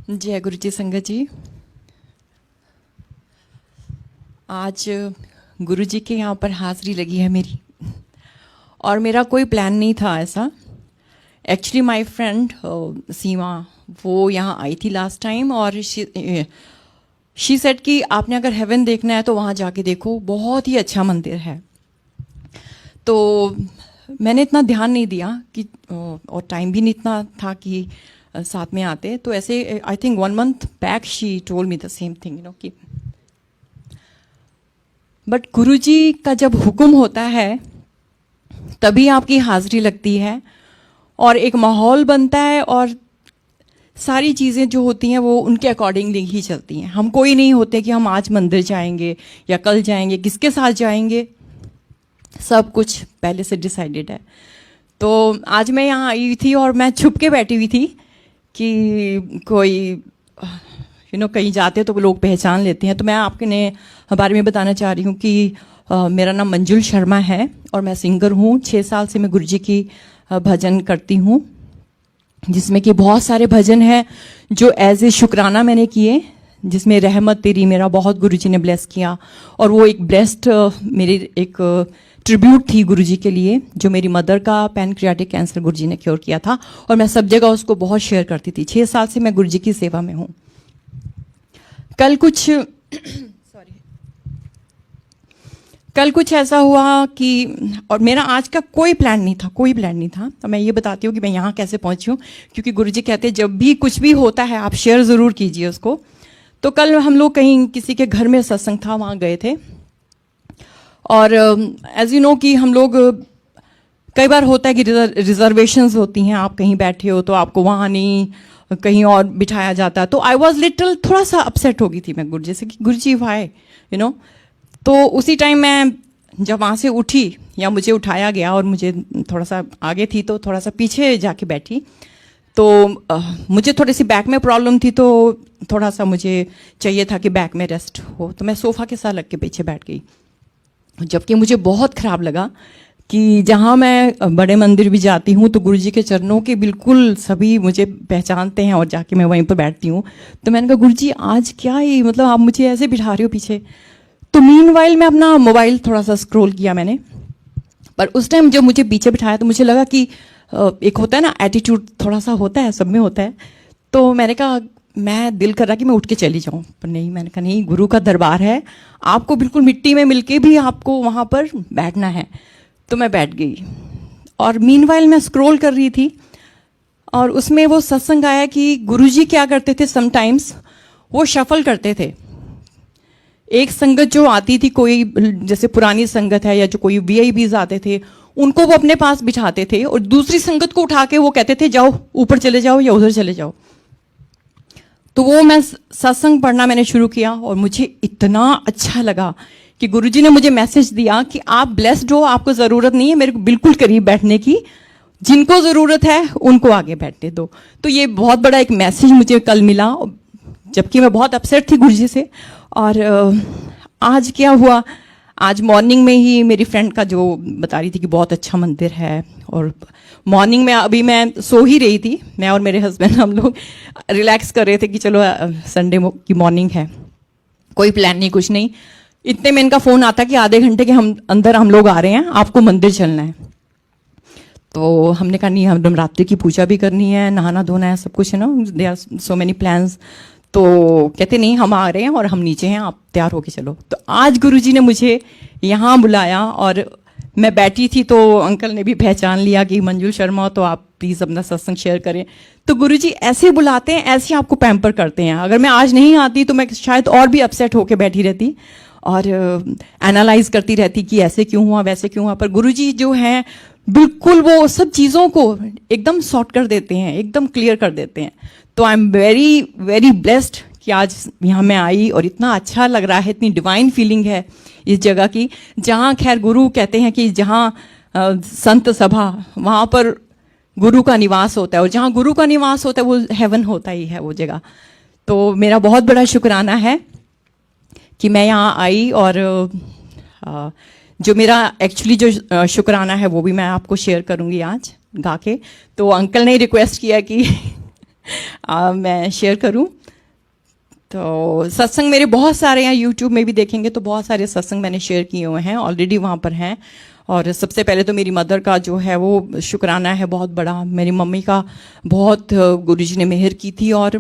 जय गुरु जी संगत जी। आज गुरु जी के यहाँ पर हाज़िरी लगी है मेरी, और मेरा कोई प्लान नहीं था ऐसा। एक्चुअली माय फ्रेंड सीमा वो यहाँ आई थी लास्ट टाइम, और शी सेड कि आपने अगर हेवन देखना है तो वहाँ जाके देखो, बहुत ही अच्छा मंदिर है। तो मैंने इतना ध्यान नहीं दिया कि और टाइम भी नहीं इतना था कि साथ में आते। तो ऐसे I think 1 month back she told me the same thing, you know कि बट गुरुजी का जब हुक्म होता है तभी आपकी हाजिरी लगती है और एक माहौल बनता है, और सारी चीज़ें जो होती हैं वो उनके अकॉर्डिंगली ही चलती हैं। हम कोई नहीं होते कि हम आज मंदिर जाएंगे या कल जाएंगे, किसके साथ जाएंगे, सब कुछ पहले से डिसाइडेड है। तो आज मैं यहाँ आई हुई थी और मैं छुप के बैठी हुई थी कि कोई कहीं जाते तो लोग पहचान लेते हैं। तो मैं आपके बारे में बताना चाह रही हूँ कि मेरा नाम मंजुल शर्मा है और मैं सिंगर हूँ। 6 साल से मैं गुरुजी की भजन करती हूँ, जिसमें कि बहुत सारे भजन हैं जो एज ए शुक्राना मैंने किए, जिसमें रहमत तेरी मेरा बहुत गुरुजी ने ब्लेस किया। और वो एक ब्लेस्ड मेरी एक ट्रिब्यूट थी गुरुजी के लिए, जो मेरी मदर का पैनक्रियाटिक कैंसर गुरुजी ने क्योर किया था, और मैं सब जगह उसको बहुत शेयर करती थी। 6 साल से मैं गुरुजी की सेवा में हूँ। कल कुछ ऐसा हुआ कि, और मेरा आज का कोई प्लान नहीं था। तो मैं ये बताती हूँ कि मैं यहाँ कैसे पहुँची हूँ, क्योंकि गुरुजी कहते हैं जब भी कुछ भी होता है आप शेयर ज़रूर कीजिए उसको। तो कल हम लोग कहीं किसी के घर में सत्संग था, वहाँ गए थे। और एज यू नो कि हम लोग कई बार होता है कि रिजर्वेशंस होती हैं, आप कहीं बैठे हो तो आपको वहाँ नहीं कहीं और बिठाया जाता है। तो आई वॉज लिटल थोड़ा सा अपसेट हो गई थी मैं गुरुजी से कि गुरुजी वाई तो उसी टाइम मैं जब वहाँ से उठी या मुझे उठाया गया, और मुझे थोड़ा सा आगे थी तो थोड़ा सा पीछे जाके बैठी। तो मुझे थोड़ी सी बैक में प्रॉब्लम थी, तो थोड़ा सा मुझे चाहिए था कि बैक में रेस्ट हो, तो मैं सोफ़ा के साथ लग के पीछे बैठ गई। जबकि मुझे बहुत ख़राब लगा कि जहाँ मैं बड़े मंदिर भी जाती हूँ तो गुरुजी के चरणों के बिल्कुल सभी मुझे पहचानते हैं, और जाके मैं वहीं पर बैठती हूँ। तो मैंने कहा गुरुजी आज क्या है, मतलब आप मुझे ऐसे बिठा रहे हो पीछे। तो मीनवाइल मैं अपना मोबाइल थोड़ा सा स्क्रॉल किया मैंने, पर उस टाइम जब मुझे पीछे बिठाया तो मुझे लगा कि एक होता है ना एटीट्यूड, थोड़ा सा होता है, सब में होता है। तो मैंने कहा, मैं दिल कर रहा कि मैं उठ के चली जाऊँ, पर नहीं, मैंने कहा नहीं, गुरु का दरबार है, आपको बिल्कुल मिट्टी में मिलके भी आपको वहाँ पर बैठना है। तो मैं बैठ गई, और मीनवाइल मैं स्क्रॉल कर रही थी, और उसमें वो सत्संग आया कि गुरुजी क्या करते थे, समटाइम्स वो शफल करते थे। एक संगत जो आती थी, कोई जैसे पुरानी संगत है या जो कोई वीआईपीज आते थे, उनको वो अपने पास बिठाते थे, और दूसरी संगत को उठा के वो कहते थे जाओ ऊपर चले जाओ या उधर चले जाओ। तो वो मैं सत्संग पढ़ना मैंने शुरू किया, और मुझे इतना अच्छा लगा कि गुरुजी ने मुझे मैसेज दिया कि आप ब्लेस्ड हो, आपको ज़रूरत नहीं है मेरे को बिल्कुल करीब बैठने की, जिनको ज़रूरत है उनको आगे बैठने दो। तो ये बहुत बड़ा एक मैसेज मुझे कल मिला, जबकि मैं बहुत अपसेट थी गुरुजी से। और आज क्या हुआ, आज मॉर्निंग में ही मेरी फ्रेंड का जो बता रही थी कि बहुत अच्छा मंदिर है, और मॉर्निंग में अभी मैं सो ही रही थी, मैं और मेरे हस्बैंड हम लोग रिलैक्स कर रहे थे कि चलो संडे की मॉर्निंग है, कोई प्लान नहीं, कुछ नहीं। इतने में इनका फ़ोन आता कि आधे घंटे के हम लोग आ रहे हैं, आपको मंदिर चलना है। तो हमने कहा नहीं, हम नवरात्रि की पूजा भी करनी है, नहाना धोना है, सब कुछ है ना, they are so many plans. तो कहते नहीं, हम आ रहे हैं और हम नीचे हैं, आप तैयार होके चलो। तो आज गुरुजी ने मुझे यहाँ बुलाया, और मैं बैठी थी तो अंकल ने भी पहचान लिया कि मंजुल शर्मा, तो आप प्लीज़ अपना सत्संग शेयर करें। तो गुरुजी ऐसे बुलाते हैं, ऐसे आपको पैम्पर करते हैं। अगर मैं आज नहीं आती तो मैं शायद और भी अपसेट होके बैठी रहती और एनालाइज करती रहती कि ऐसे क्यों हुआ, वैसे क्यों हुआ। पर गुरुजी जो हैं बिल्कुल वो सब चीज़ों को एकदम सॉर्ट कर देते हैं, एकदम क्लियर कर देते हैं। तो I am very very blessed कि आज यहाँ मैं आई, और इतना अच्छा लग रहा है, इतनी डिवाइन फीलिंग है इस जगह की, जहाँ खैर गुरु कहते हैं कि जहाँ संत सभा, वहाँ पर गुरु का निवास होता है, और जहाँ गुरु का निवास होता है वो हेवन होता ही है वो जगह। तो मेरा बहुत बड़ा शुक्राना है कि मैं यहाँ आई, और जो मेरा एक्चुअली जो शुक्राना है वो भी मैं आपको शेयर करूँगी आज गा के। तो अंकल ने रिक्वेस्ट किया कि मैं शेयर करूं। तो सत्संग मेरे बहुत सारे हैं, यूट्यूब में भी देखेंगे तो बहुत सारे सत्संग मैंने शेयर किए हुए हैं, ऑलरेडी वहाँ पर हैं। और सबसे पहले तो मेरी मदर का जो है वो शुक्राना है बहुत बड़ा। मेरी मम्मी का बहुत गुरुजी ने मेहर की थी, और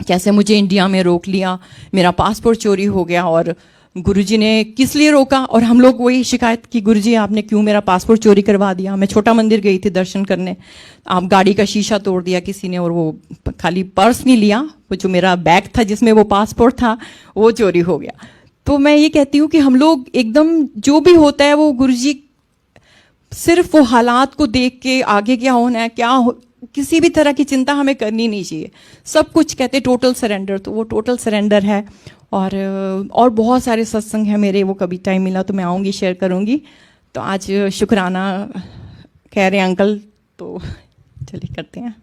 कैसे मुझे इंडिया में रोक लिया, मेरा पासपोर्ट चोरी हो गया, और गुरुजी ने किस लिए रोका, और हम लोग वही शिकायत की, गुरुजी आपने क्यों मेरा पासपोर्ट चोरी करवा दिया। मैं छोटा मंदिर गई थी दर्शन करने, आप गाड़ी का शीशा तोड़ दिया किसी ने, और वो खाली पर्स नहीं लिया, वो जो मेरा बैग था जिसमें वो पासपोर्ट था वो चोरी हो गया। तो मैं ये कहती हूँ कि हम लोग एकदम जो भी होता है वो गुरुजी सिर्फ वो हालात को देख के आगे क्या होना है किसी भी तरह की चिंता हमें करनी नहीं चाहिए। सब कुछ कहते टोटल सरेंडर, तो वो टोटल सरेंडर है। और बहुत सारे सत्संग हैं मेरे, वो कभी टाइम मिला तो मैं आऊँगी, शेयर करूँगी। तो आज शुक्राना कह रहे हैं अंकल, तो चलिए करते हैं।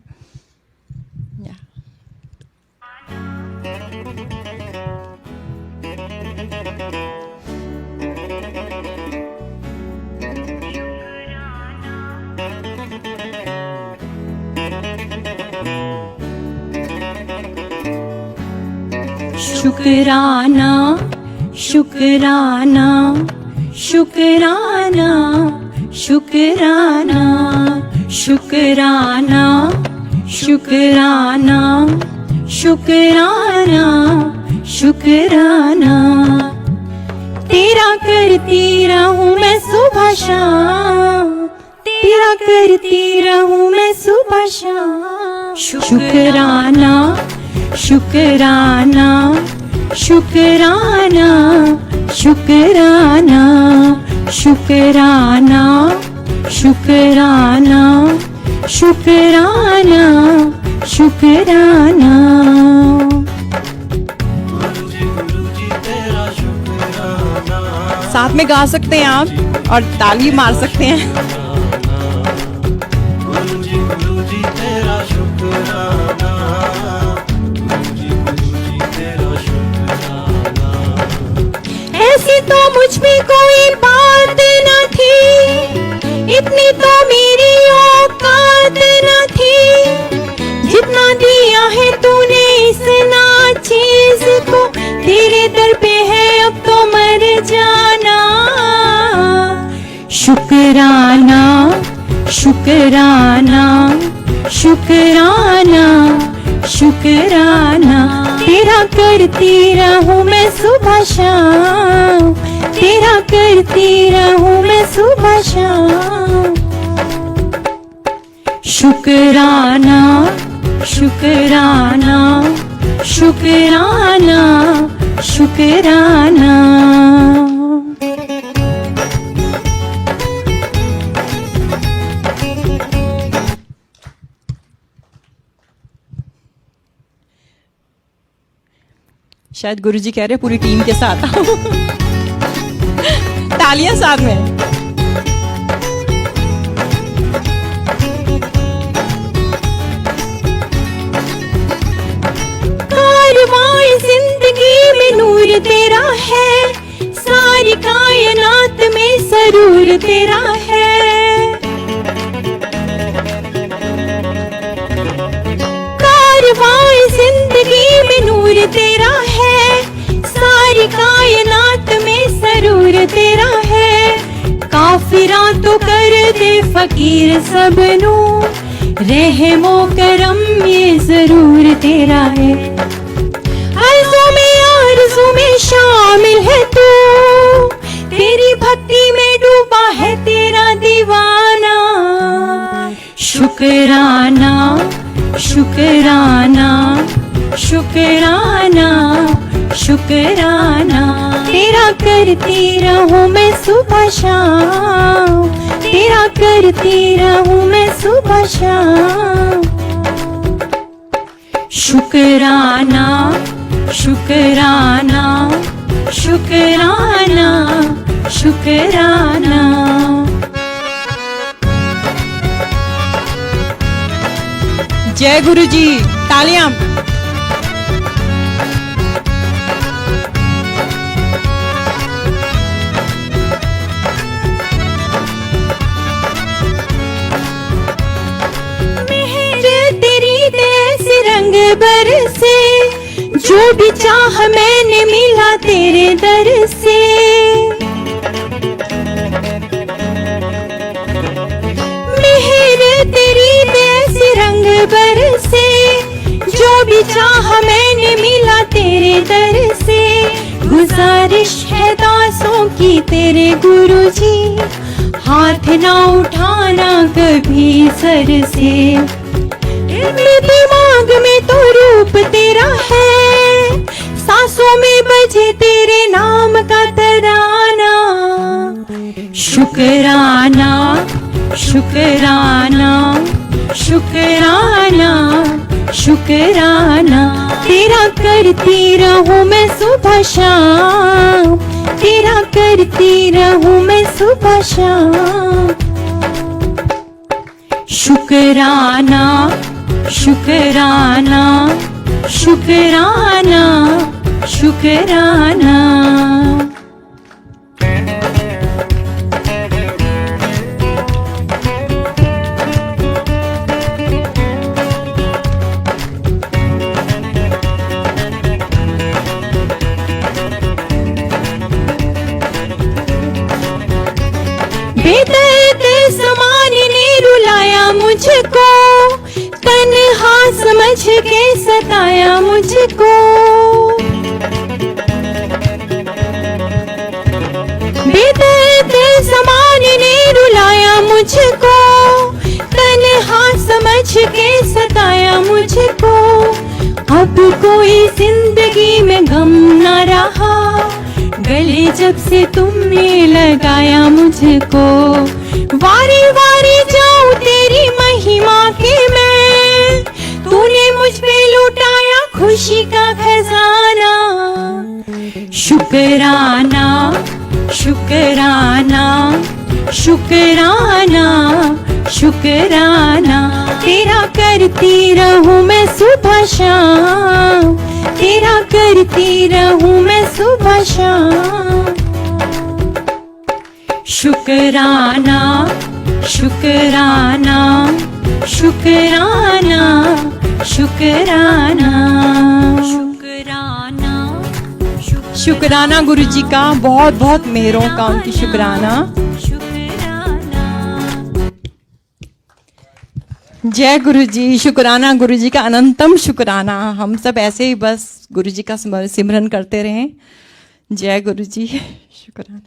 शुक्राना शुक्राना शुक्राना शुक्राना शुक्राना शुक्राना शुक्राना शुक्राना, तेरा करती रहूं मैं सुबह शाम, तेरा करती रहूं मैं सुबह शाम। शुक्राना शुक्राना शुक्राना शुक्राना शुक्राना शुक्राना शुक्राना शुक्राना। साथ में गा सकते हैं आप और ताली मार सकते हैं। ऐसी तो मुझ में कोई बात न थी, इतनी तो मेरी औकात न थी, जितना दिया है तूने इस नाचीज को, तेरे दर पे है अब तो मर जाना। शुक्राना शुक्राना शुक्राना शुक्राना, तेरा करती रहूं मैं सुबह शाम, तेरा करती रहूं मैं सुबह शाम। शुक्राना शुक्राना शुक्राना शुक्राना। शायद गुरुजी कह रहे पूरी टीम के साथ आओ। तालियां साथ में। कारवां जिंदगी में नूर तेरा है, सारी कायनात में सरूर तेरा है। कारवां जिंदगी में नूर तेरा है, सारी कायनात में सरूर तेरा है। काफिरा तो कर दे फकीर सबनू, रहमो करम ये जरूर तेरा है। आरज़ू में शामिल है तू, तेरी भक्ति में डूबा है तेरा दीवाना। शुक्राना शुक्राना शुक्राना शुक्राना, तेरा करती रहूं मैं सुबह शाम, तेरा करती रहूं मैं सुबह शाम। शुक्राना शुक्राना शुक्राना शुक्राना। जय गुरुजी, तालियां। मेहर तेरी ऐसी रंग बरसे, जो भी चाह मैंने मिला तेरे दर से। मेहर तेरी ऐसे रंग बरसे, जो भी चाह मैंने मिला तेरे दर से। गुजारिश है दासों की तेरे गुरुजी, हाथ ना उठाना कभी सर से। मेरे दिमाग में तो रूप तेरा है, सांसों में बजे तेरे नाम का तराना। शुक्राना शुक्राना शुक्राना शुक्राना, तेरा करती रहूं मैं सुबह शाम, तेरा करती रहूं मैं सुबह शाम। शुक्राना शुक्राना शुक्राना शुक्राना। बेदर्द समान ने रुलाया मुझको, तन्हा समझ के सताया मुझको। बेदर्द समान ने रुलाया मुझको, तन्हा समझ के सताया मुझको। अब कोई जिंदगी में गम न रहा, गले जब से तुमने लगाया मुझको। वारी वारी जाऊं तेरी महिमा के मैं, तूने मुझ पे लुटाया खुशी का खजाना। शुक्राना शुक्राना शुक्राना शुक्राना, तेरा करती रहूं मैं सुबह शाम, तेरा करती रहूं मैं सुबह शाम। शुक्राना शुक्राना शुक्राना शुक्राना शुक्राना शुक्राना गुरुजी का, बहुत बहुत मेहरों का उनकी शुक्राना। जय गुरुजी, शुक्राना गुरुजी का, अनंतम शुक्राना। हम सब ऐसे ही बस गुरुजी का सिमरन करते रहें। जय गुरुजी, शुक्राना।